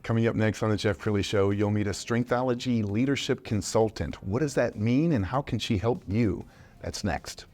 Coming up next on the Jeff Crilley Show, you'll meet a Strengthology Leadership Consultant. What does that mean and how can she help you? That's next.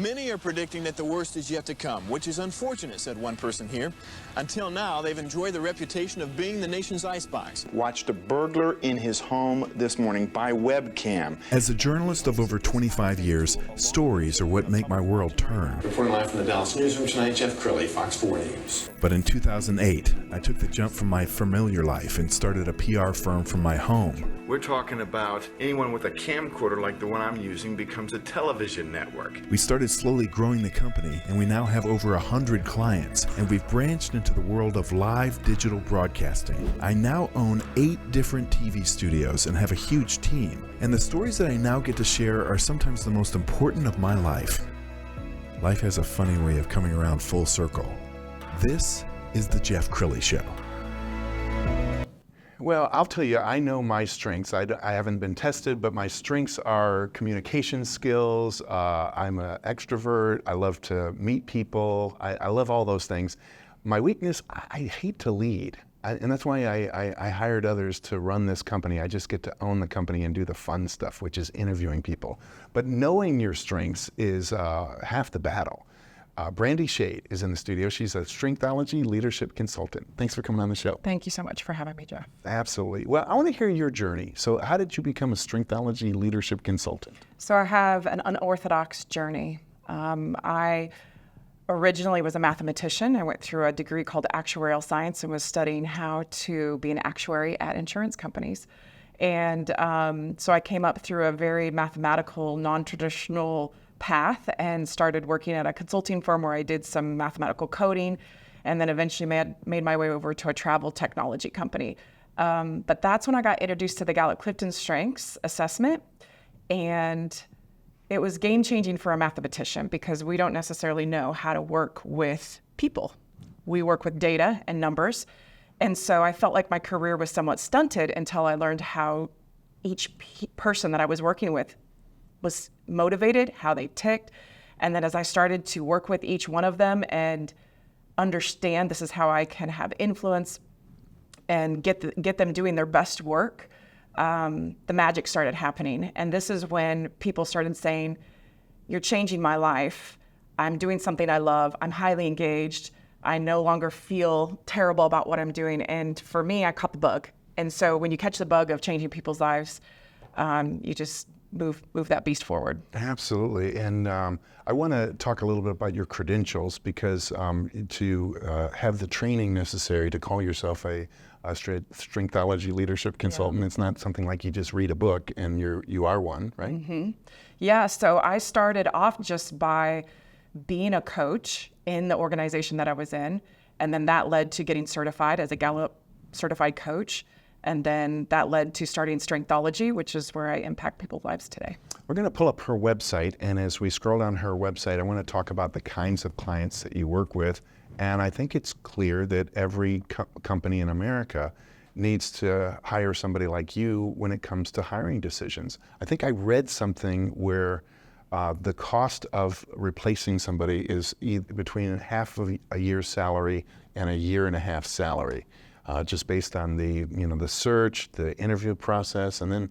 Many are predicting that the worst is yet to come, which is unfortunate, said one person here. Until now, they've enjoyed the reputation of being the nation's icebox. Watched a burglar in his home this morning by webcam. As a journalist of over 25 years, stories are what make my world turn. Reporting live from the Dallas newsroom tonight, Jeff Crilley, Fox 4 News. But in 2008, I took the jump from my familiar life and started a PR firm from my home. We're talking about anyone with a camcorder like the one I'm using becomes a television network. We started slowly growing the company, and we now have over 100 clients, and we've branched into the world of live digital broadcasting. I now own 8 different TV studios and have a huge team, and the stories that I now get to share are sometimes the most important of my life. Life has a funny way of coming around full circle. This is the Jeff Crilley Show. Well, I'll tell you, I know my strengths. I haven't been tested, but my strengths are communication skills. I'm an extrovert. I love to meet people. I love all those things. My weakness, I hate to lead. And that's why I hired others to run this company. I just get to own the company and do the fun stuff, which is interviewing people. But knowing your strengths is half the battle. Brandy Schade is in the studio. She's a Strengthology Leadership Consultant. Thanks for coming on the show. Thank you so much for having me, Jeff. Absolutely. Well, I want to hear your journey. So how did you become a Strengthology Leadership Consultant? So I have an unorthodox journey. I originally was a mathematician. I went through a degree called actuarial science and was studying how to be an actuary at insurance companies. And so I came up through a very mathematical, non-traditional path and started working at a consulting firm where I did some mathematical coding and then eventually made my way over to a travel technology company. But that's when I got introduced to the Gallup-Clifton Strengths Assessment, and it was game-changing for a mathematician because we don't necessarily know how to work with people. We work with data and numbers, and so I felt like my career was somewhat stunted until I learned how each person that I was working with was motivated, how they ticked. And then as I started to work with each one of them and understand this is how I can have influence and get them doing their best work, the magic started happening. And this is when people started saying, you're changing my life. I'm doing something I love. I'm highly engaged. I no longer feel terrible about what I'm doing. And for me, I caught the bug. And so when you catch the bug of changing people's lives, you just move that beast forward. Absolutely. And I want to talk a little bit about your credentials because to have the training necessary to call yourself a Strengthology Leadership Consultant, it's not something like you just read a book and you are one, right? Mm-hmm. Yeah, so I started off just by being a coach in the organization that I was in, and then that led to getting certified as a Gallup certified coach. And then that led to starting Strengthology, which is where I impact people's lives today. We're going to pull up her website, and as we scroll down her website, I want to talk about the kinds of clients that you work with. And I think it's clear that every company in America needs to hire somebody like you when it comes to hiring decisions. I think I read something where the cost of replacing somebody is between half of a year's salary and a year and a half salary. Just based on the search, the interview process, and then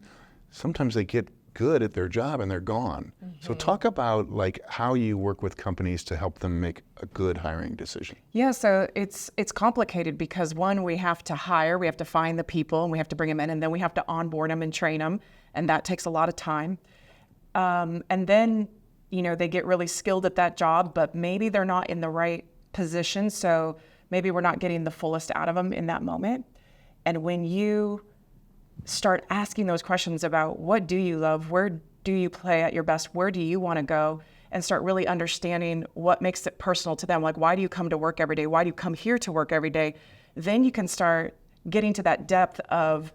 sometimes they get good at their job and they're gone. Mm-hmm. So talk about like how you work with companies to help them make a good hiring decision. Yeah, so it's complicated because one, we have to hire, we have to find the people, and we have to bring them in, and then we have to onboard them and train them, and that takes a lot of time. And then they get really skilled at that job, but maybe they're not in the right position, so maybe we're not getting the fullest out of them in that moment. And when you start asking those questions about what do you love, where do you play at your best, where do you want to go, and start really understanding what makes it personal to them, like why do you come to work every day, why do you come here to work every day, then you can start getting to that depth of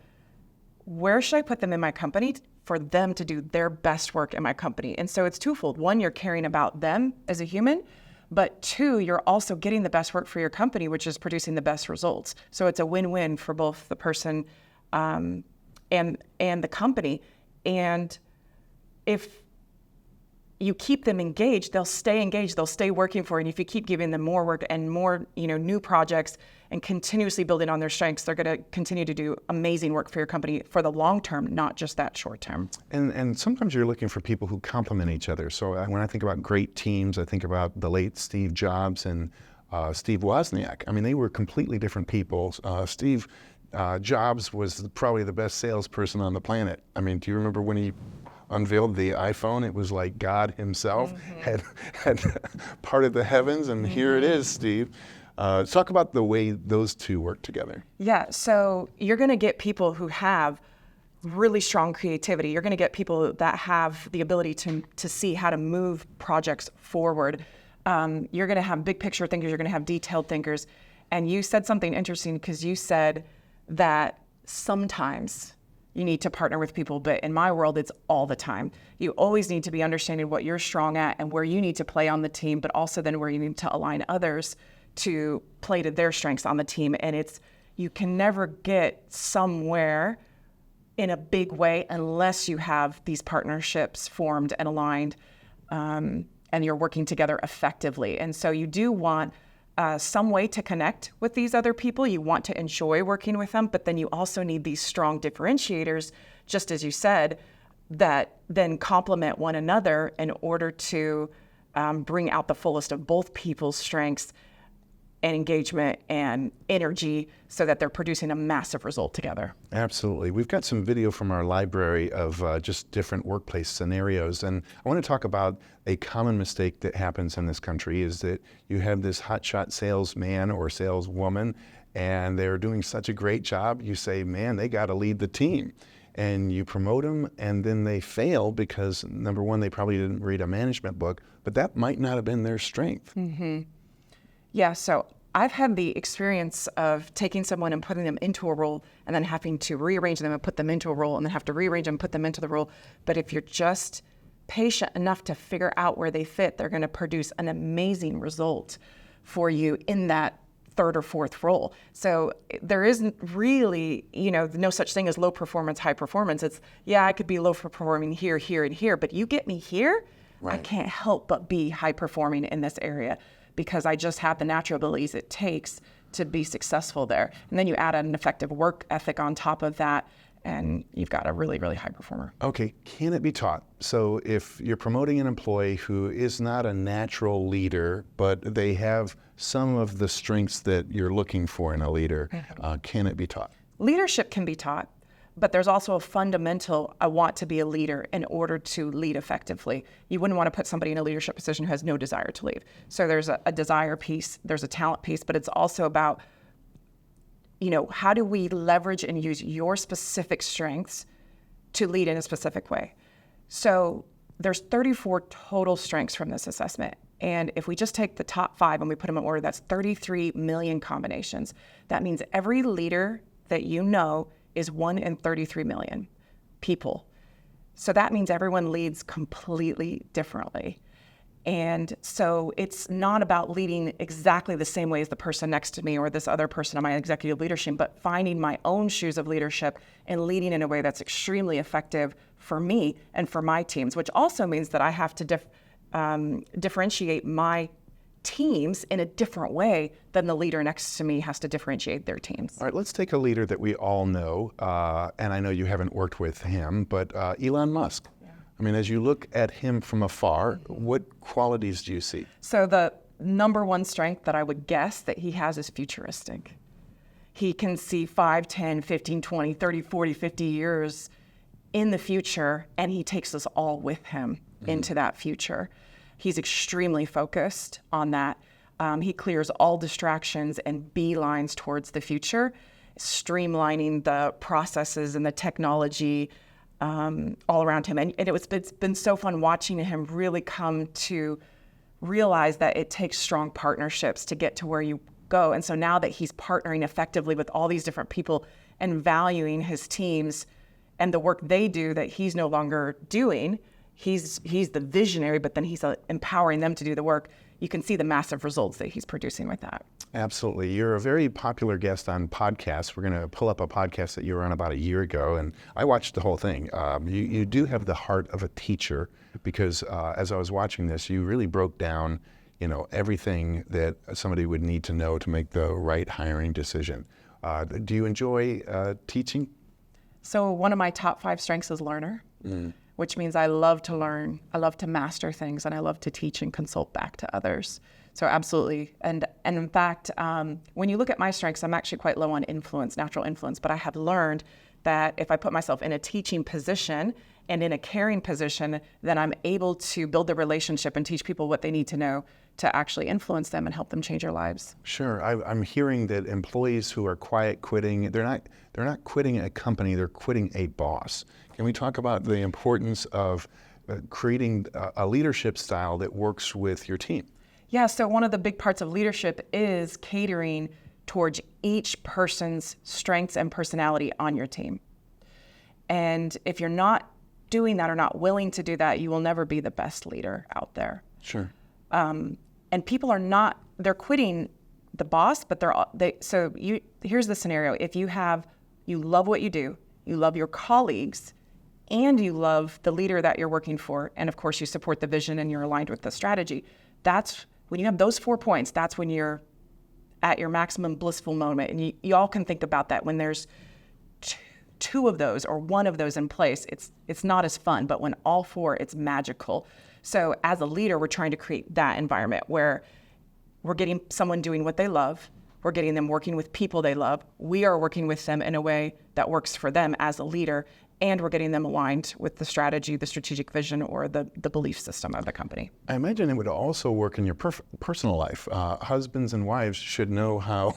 where should I put them in my company for them to do their best work in my company. And so it's twofold. One, you're caring about them as a human, but two, you're also getting the best work for your company, which is producing the best results. So it's a win-win for both the person and the company. And if you keep them engaged, they'll stay engaged, they'll stay working for you. And if you keep giving them more work and more, new projects and continuously building on their strengths, they're going to continue to do amazing work for your company for the long term, not just that short term. And sometimes you're looking for people who complement each other. So when I think about great teams, I think about the late Steve Jobs and Steve Wozniak. I mean, they were completely different people. Steve Jobs was probably the best salesperson on the planet. I mean, do you remember when he unveiled the iPhone? It was like God himself had parted the heavens, and here it is, Steve. Talk about the way those two work together. Yeah, so you're going to get people who have really strong creativity. You're going to get people that have the ability to see how to move projects forward. You're going to have big picture thinkers. You're going to have detailed thinkers. And you said something interesting, because you said that sometimes you need to partner with people, but in my world, it's all the time. You always need to be understanding what you're strong at and where you need to play on the team, but also then where you need to align others to play to their strengths on the team. And you can never get somewhere in a big way unless you have these partnerships formed and aligned, and you're working together effectively. And so you do want some way to connect with these other people. You want to enjoy working with them, but then you also need these strong differentiators, just as you said, that then complement one another in order to bring out the fullest of both people's strengths and engagement and energy, so that they're producing a massive result together. Absolutely. We've got some video from our library of just different workplace scenarios. And I want to talk about a common mistake that happens in this country is that you have this hotshot salesman or saleswoman, and they're doing such a great job. You say, man, they got to lead the team. And you promote them, and then they fail because, number one, they probably didn't read a management book, but that might not have been their strength. Mm-hmm. Yeah, so I've had the experience of taking someone and putting them into a role and then having to rearrange them and put them into a role and then have to rearrange them and put them into the role. But if you're just patient enough to figure out where they fit, they're going to produce an amazing result for you in that third or fourth role. So there isn't really, no such thing as low performance, high performance. It's, I could be low performing here, here, and here, but you get me here, right. I can't help but be high performing in this area, because I just have the natural abilities it takes to be successful there. And then you add an effective work ethic on top of that, and you've got a really, really high performer. Okay, can it be taught? So if you're promoting an employee who is not a natural leader, but they have some of the strengths that you're looking for in a leader, can it be taught? Leadership can be taught, but there's also a fundamental, I want to be a leader in order to lead effectively. You wouldn't want to put somebody in a leadership position who has no desire to lead. So there's a desire piece, there's a talent piece, but it's also about, how do we leverage and use your specific strengths to lead in a specific way? So there's 34 total strengths from this assessment. And if we just take the top 5 and we put them in order, that's 33 million combinations. That means every leader that you know is 1 in 33 million people. So that means everyone leads completely differently. And so it's not about leading exactly the same way as the person next to me or this other person on my executive leadership, but finding my own shoes of leadership and leading in a way that's extremely effective for me and for my teams, which also means that I have to differentiate my teams in a different way than the leader next to me has to differentiate their teams. All right, let's take a leader that we all know, and I know you haven't worked with him, but Elon Musk. Yeah. I mean, as you look at him from afar, what qualities do you see? So the number one strength that I would guess that he has is futuristic. He can see 5, 10, 15, 20, 30, 40, 50 years in the future, and he takes us all with him into that future. He's extremely focused on that. He clears all distractions and beelines towards the future, streamlining the processes and the technology all around him. And it's been so fun watching him really come to realize that it takes strong partnerships to get to where you go. And so now that he's partnering effectively with all these different people and valuing his teams and the work they do that he's no longer doing, he's the visionary, but then he's empowering them to do the work. you can see the massive results that he's producing with that. Absolutely. You're a very popular guest on podcasts. We're going to pull up a podcast that you were on about a year ago, and I watched the whole thing. You do have the heart of a teacher because as I was watching this, you really broke down, everything that somebody would need to know to make the right hiring decision. Do you enjoy teaching? So one of my top 5 strengths is learner, which means I love to learn, I love to master things, and I love to teach and consult back to others. So absolutely. And in fact, when you look at my strengths, I'm actually quite low on influence, natural influence, but I have learned that if I put myself in a teaching position and in a caring position, then I'm able to build the relationship and teach people what they need to know to actually influence them and help them change their lives. Sure. I'm hearing that employees who are quiet quitting, they're not quitting a company, they're quitting a boss. Can we talk about the importance of creating a leadership style that works with your team? Yeah, so one of the big parts of leadership is catering towards each person's strengths and personality on your team. And if you're not doing that or not willing to do that, you will never be the best leader out there. Sure. And people they're quitting the boss, but here's the scenario. If you love what you do, you love your colleagues, and you love the leader that you're working for, and of course you support the vision and you're aligned with the strategy, that's when you have those 4 points, that's when you're at your maximum blissful moment. And you all can think about that. When there's two of those or one of those in place, it's not as fun, but when all 4, it's magical. So as a leader, we're trying to create that environment where we're getting someone doing what they love, we're getting them working with people they love, we are working with them in a way that works for them as a leader, and we're getting them aligned with the strategy, the strategic vision, or the belief system of the company. I imagine it would also work in your personal life. Husbands and wives should know how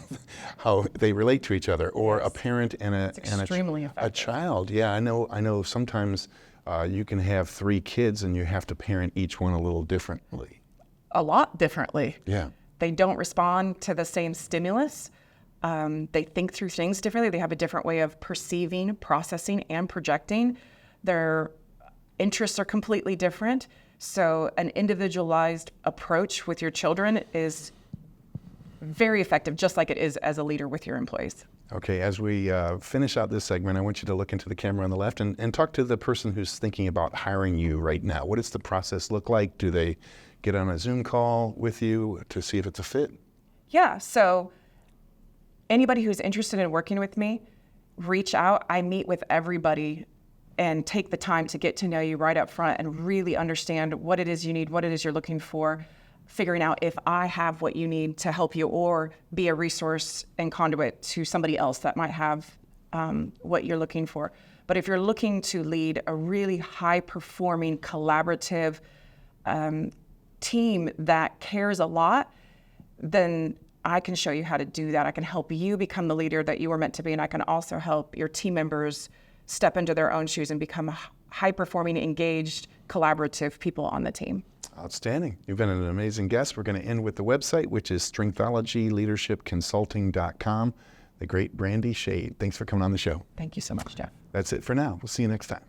they relate to each other, or a parent and a child. Yeah, I know sometimes you can have 3 kids and you have to parent each one a little differently. A lot differently. Yeah. They don't respond to the same stimulus. They think through things differently. They have a different way of perceiving, processing, and projecting. Their interests are completely different. So an individualized approach with your children is very effective, just like it is as a leader with your employees. Okay, as we finish out this segment, I want you to look into the camera on the left and talk to the person who's thinking about hiring you right now. What does the process look like? Do they get on a Zoom call with you to see if it's a fit? Yeah, so anybody who's interested in working with me, reach out. I meet with everybody and take the time to get to know you right up front and really understand what it is you need, what it is you're looking for, figuring out if I have what you need to help you or be a resource and conduit to somebody else that might have what you're looking for. But if you're looking to lead a really high-performing, collaborative team that cares a lot, then I can show you how to do that. I can help you become the leader that you were meant to be, and I can also help your team members step into their own shoes and become high-performing, engaged, collaborative people on the team. Outstanding. You've been an amazing guest. We're going to end with the website, which is StrengthologyLeadershipConsulting.com. The great Brandy Schade. Thanks for coming on the show. Thank you so much, Jeff. That's it for now. We'll see you next time.